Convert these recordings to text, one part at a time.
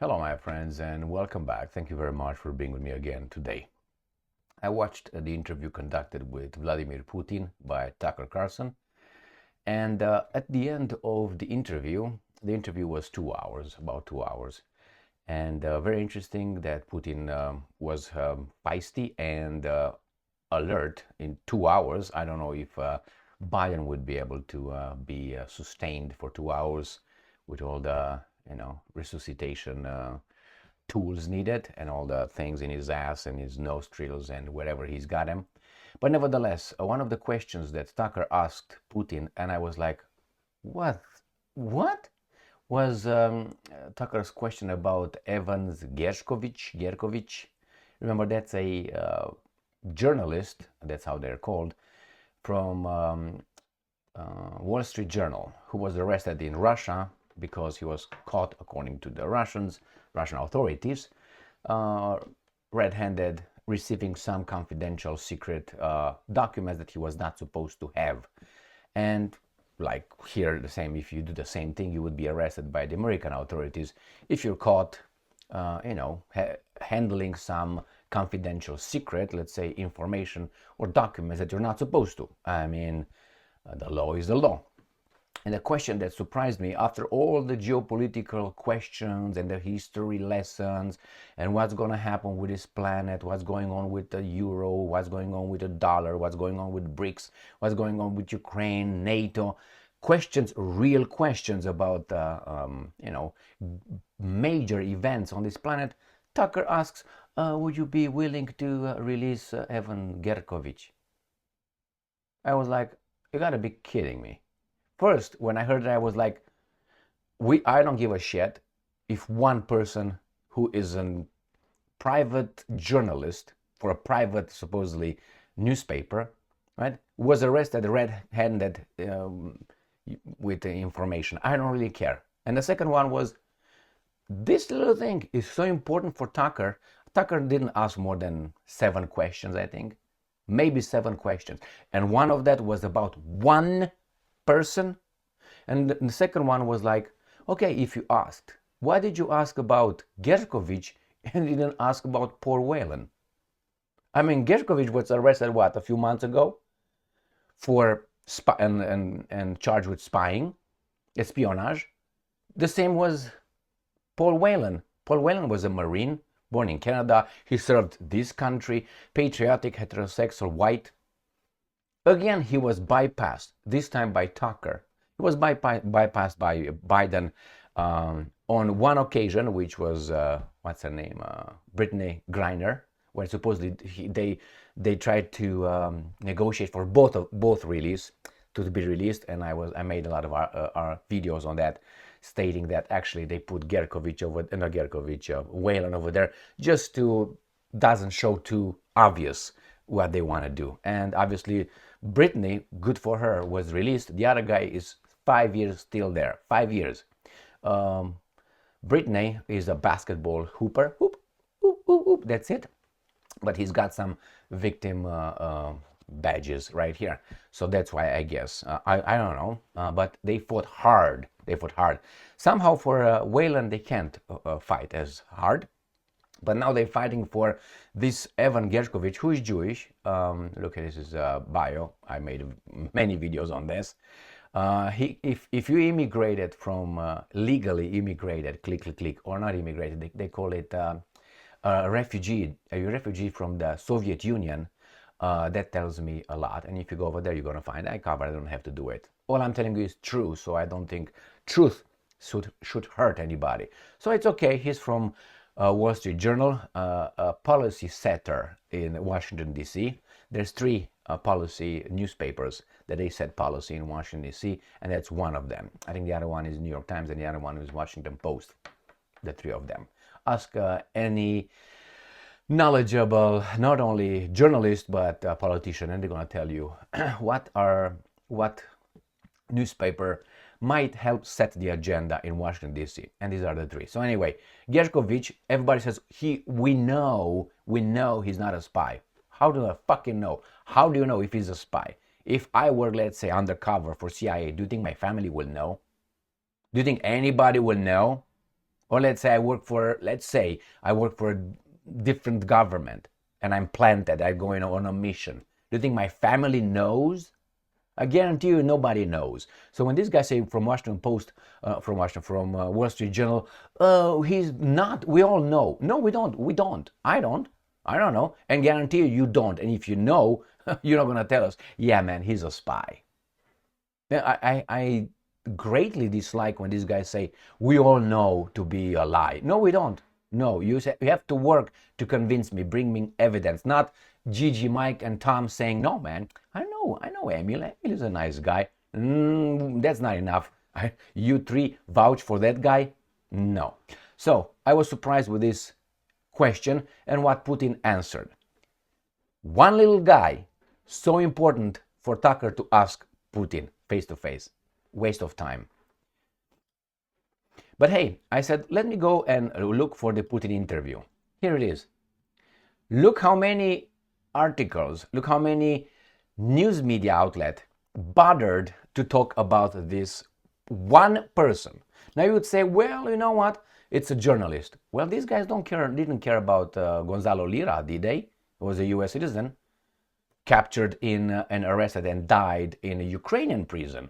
Hello, my friends, and welcome back. Thank you very much for being with me again today. I watched the interview conducted with Vladimir Putin by Tucker Carlson, and at the end of the interview was 2 hours, about 2 hours, and very interesting that Putin was feisty and alert in 2 hours. I don't know if Biden would be able to be sustained for 2 hours with all the resuscitation tools needed and all the things in his ass and his nostrils and wherever he's got him. But nevertheless, one of the questions that Tucker asked Putin, and I was like, what? What? Was Tucker's question about Evans Gershkovich. Remember, that's a journalist, that's how they're called, from Wall Street Journal, who was arrested in Russia because he was caught, according to the Russian authorities, red-handed, receiving some confidential secret documents that he was not supposed to have. And like here, the same, if you do the same thing, you would be arrested by the American authorities if you're caught, handling some confidential secret, let's say information or documents that you're not supposed to. I mean, the law is the law. And the question that surprised me, after all the geopolitical questions and the history lessons and what's going to happen with this planet, what's going on with the euro, what's going on with the dollar, what's going on with BRICS, what's going on with Ukraine, NATO, questions, real questions about major events on this planet, Tucker asks, would you be willing to release Evan Gershkovich? I was like, you gotta be kidding me. First, when I heard that, I was like, I don't give a shit if one person who is a private journalist for a private, supposedly, newspaper, right, was arrested red-handed with the information. I don't really care. And the second one was, this little thing is so important for Tucker. Tucker didn't ask more than 7 questions, I think. Maybe 7 questions. And one of that was about one person. And the second one was like, okay, if you asked, why did you ask about Gershkovich and didn't ask about poor Whelan? I mean, Gershkovich was arrested, a few months ago for and charged with spying, espionage. The same was Paul Whelan. Paul Whelan was a Marine, born in Canada. He served this country, patriotic, heterosexual, white. Again, he was bypassed, this time by Tucker. He was bypassed by Biden on one occasion, which was, what's her name, Brittany Griner, where supposedly they tried to negotiate for both release to be released, and I made a lot of our videos on that, stating that actually they put Whelan over there just to doesn't show too obvious what they want to do. And obviously Brittany, good for her, was released. The other guy is 5 years still there. 5 years. Brittany is a basketball hooper. Hoop, hoop, hoop, hoop. That's it. But he's got some victim badges right here. So that's why I guess. I don't know. But they fought hard. They fought hard. Somehow for Whelan they can't fight as hard. But now they're fighting for this Evan Gershkovich, who is Jewish. Look, this is bio. I made many videos on this. If you immigrated from legally immigrated, click, or not immigrated, they call it a refugee. A refugee from the Soviet Union. That tells me a lot. And if you go over there, you're gonna find I cover. I don't have to do it. All I'm telling you is true. So I don't think truth should hurt anybody. So it's okay. He's from Wall Street Journal, a policy setter in Washington, D.C. There's 3 policy newspapers that they set policy in Washington, D.C., and that's one of them. I think the other one is New York Times, and the other one is Washington Post, the 3 of them. Ask any knowledgeable, not only journalist, but politician, and they're going to tell you what newspaper might help set the agenda in Washington, D.C. And these are the 3. So anyway, Gershkovich, everybody says, we know he's not a spy. How do I fucking know? How do you know if he's a spy? If I were, let's say, undercover for CIA, do you think my family will know? Do you think anybody will know? Or let's say I work for a different government and I'm planted, I'm going on a mission. Do you think my family knows? I guarantee you nobody knows. So when this guy say from Washington Post, from Wall Street Journal, he's not, we all know. No, we don't. I don't know. And guarantee you don't. And if you know, you're not going to tell us, yeah, man, he's a spy. I greatly dislike when these guys say, we all know to be a lie. No, we don't. No, you have to work to convince me, bring me evidence, not Gigi, Mike, and Tom saying, no, man, I know Emil. Emil is a nice guy. That's not enough. You three vouch for that guy? No. So I was surprised with this question and what Putin answered. One little guy, so important for Tucker to ask Putin face to face. Waste of time. But hey, I said, let me go and look for the Putin interview. Here it is. Look how many articles, look how many news media outlets bothered to talk about this one person. Now you would say, well, you know what? It's a journalist. Well, these guys didn't care about Gonzalo Lira, did they? He was a US citizen, captured and arrested and died in a Ukrainian prison.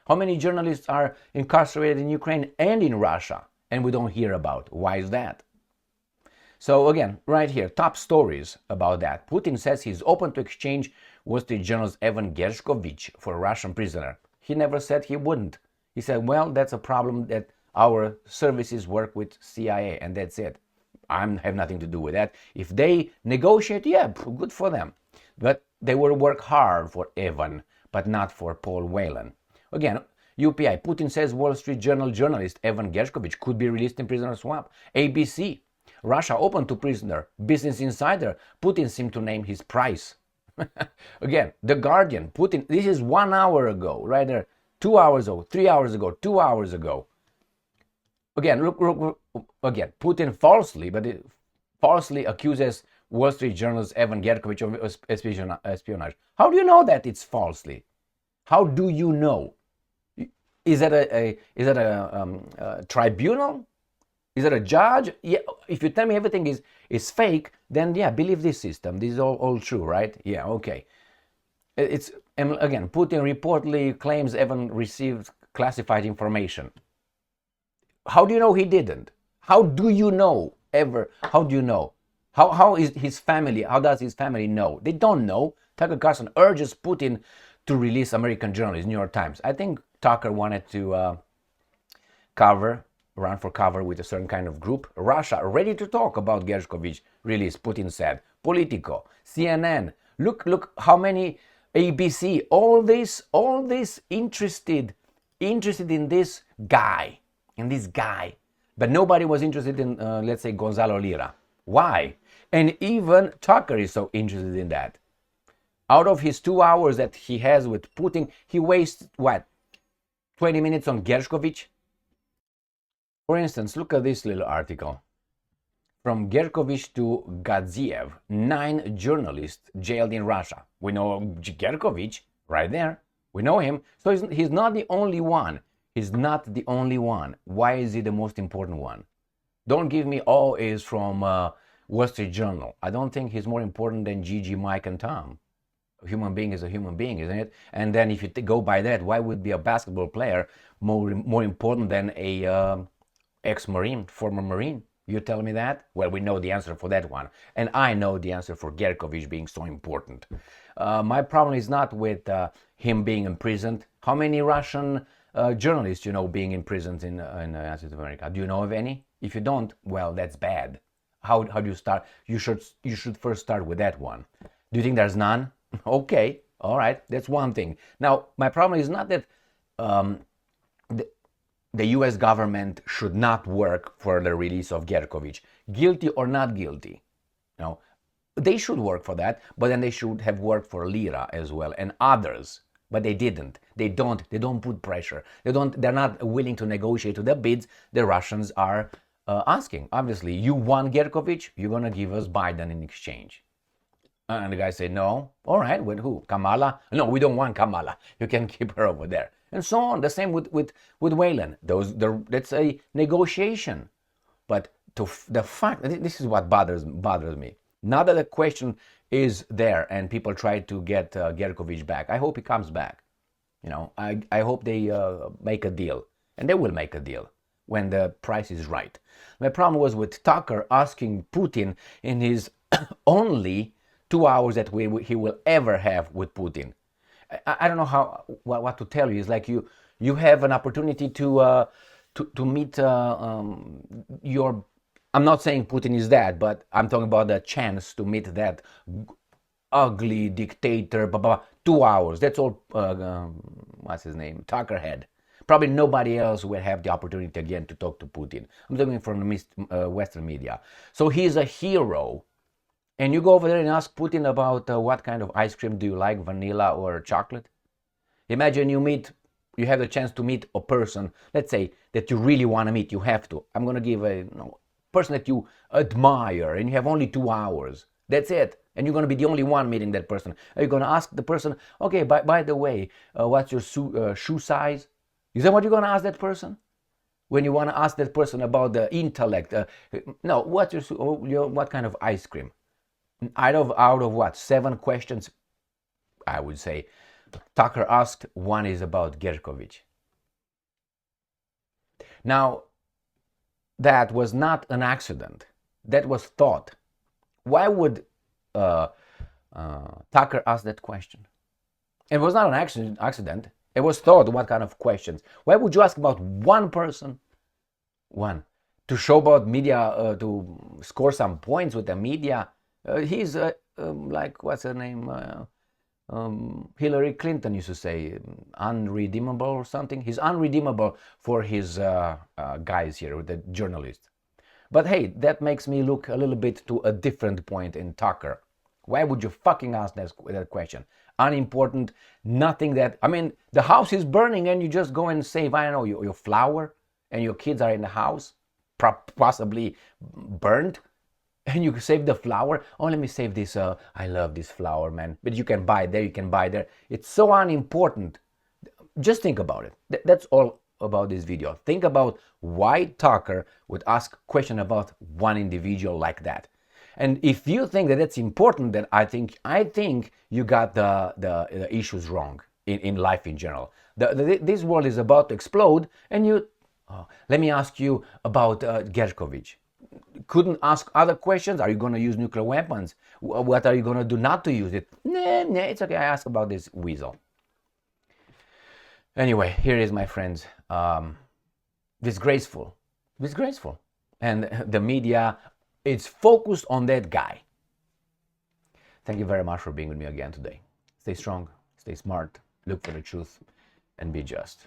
How many journalists are incarcerated in Ukraine and in Russia and we don't hear about? Why is that? So again, right here, top stories about that. Putin says he's open to exchange Wall Street Journal's Evan Gershkovich for a Russian prisoner. He never said he wouldn't. He said, well, that's a problem that our services work with CIA and that's it. I have nothing to do with that. If they negotiate, yeah, good for them. But they will work hard for Evan, but not for Paul Whelan. Again, UPI, Putin says Wall Street Journal journalist Evan Gershkovich could be released in prisoner swap. ABC, Russia open to prisoner. Business Insider, Putin seemed to name his price. Again, The Guardian, Putin, this is 1 hour ago, right there, 2 hours ago, 3 hours ago, 2 hours ago. Again, look again, Putin falsely accuses Wall Street Journal's Evan Gershkovich of espionage. How do you know that it's falsely? How do you know? Is that a tribunal? Is that a judge? Yeah. If you tell me everything is fake, then yeah, believe this system. This is all true, right? Yeah. Okay. It's again. Putin reportedly claims Evan received classified information. How do you know he didn't? How do you know ever? How do you know? How is his family? How does his family know? They don't know. Tucker Carlson urges Putin to release American journalists, New York Times. I think Tucker wanted to run for cover with a certain kind of group. Russia ready to talk about Gershkovich release, Putin said. Politico, CNN, look how many, ABC, all this interested in this guy, but nobody was interested in, let's say, Gonzalo Lira. Why? And even Tucker is so interested in that. Out of his 2 hours that he has with Putin, he wastes, 20 minutes on Gershkovich? For instance, look at this little article. From Gershkovich to Gadziev, 9 journalists jailed in Russia. We know Gershkovich right there. We know him. So he's not the only one. He's not the only one. Why is he the most important one? Don't give me, is from Wall Street Journal. I don't think he's more important than Gigi, Mike, and Tom. A human being is a human being, isn't it? And then if you go by that, why would be a basketball player more important than a ex-Marine, former Marine? You tell me that? Well, we know the answer for that one. And I know the answer for Gershkovich being so important. My problem is not with him being imprisoned. How many Russian journalists you know being imprisoned in United States of America? Do you know of any? If you don't, well, that's bad. How do you start? You should first start with that one. Do you think there's none? Okay, all right, that's one thing. Now, my problem is not that the US government should not work for the release of Gershkovich, guilty or not guilty. No, they should work for that, but then they should have worked for Lira as well and others. But they didn't. They don't put pressure. They're not willing to negotiate to the bids the Russians are asking. Obviously, you want Gershkovich, you're gonna give us Biden in exchange. And the guy said, no. All right, with who? Kamala? No, we don't want Kamala. You can keep her over there. And so on. The same with Whelan. That's a negotiation. But the fact, this is what bothers me. Now that the question is there and people try to get Gerkovich back, I hope he comes back. You know, I hope they make a deal, and they will make a deal when the price is right. My problem was with Tucker asking Putin in his only 2 hours that he will ever have with Putin. I don't know what to tell you. It's like you have an opportunity to meet your. I'm not saying Putin is that, but I'm talking about the chance to meet that ugly dictator. Blah, blah, blah. 2 hours. That's all. What's his name? Tucker had. Probably nobody else will have the opportunity again to talk to Putin. I'm talking from the Western media. So he's a hero. And you go over there and ask Putin about what kind of ice cream do you like, vanilla or chocolate? Imagine you have the chance to meet a person, let's say, that you really want to meet, you have to. I'm going to give a person that you admire, and you have only 2 hours. That's it. And you're going to be the only one meeting that person. Are you going to ask the person, okay, by the way, what's your shoe size? Is that what you're going to ask that person? When you want to ask that person about the intellect, no, what kind of ice cream? Out of what, 7 questions, I would say, Tucker asked, one is about Gerkovich. Now, that was not an accident. That was thought. Why would Tucker ask that question? It was not an accident. It was thought. What kind of questions? Why would you ask about one person? One. To show about media, to score some points with the media. He's like, what's her name? Hillary Clinton used to say, unredeemable or something. He's unredeemable for his guys here, the journalists. But hey, that makes me look a little bit to a different point in Tucker. Why would you fucking ask that question? Unimportant, nothing that, I mean, the house is burning and you just go and save, I don't know, your flower, and your kids are in the house, possibly burned. And you save the flower. Oh, let me save this. I love this flower, man. But you can buy it there. You can buy it there. It's so unimportant. Just think about it. That's all about this video. Think about why Tucker would ask a question about one individual like that. And if you think that that's important, then I think you got the issues wrong in life in general. This world is about to explode, and you. Let me ask you about Gerkovich. Couldn't ask other questions? Are you going to use nuclear weapons? What are you going to do not to use it? Nah, it's okay. I asked about this weasel. Anyway, here is, my friends. Disgraceful. And the media is focused on that guy. Thank you very much for being with me again today. Stay strong, stay smart, look for the truth, and be just.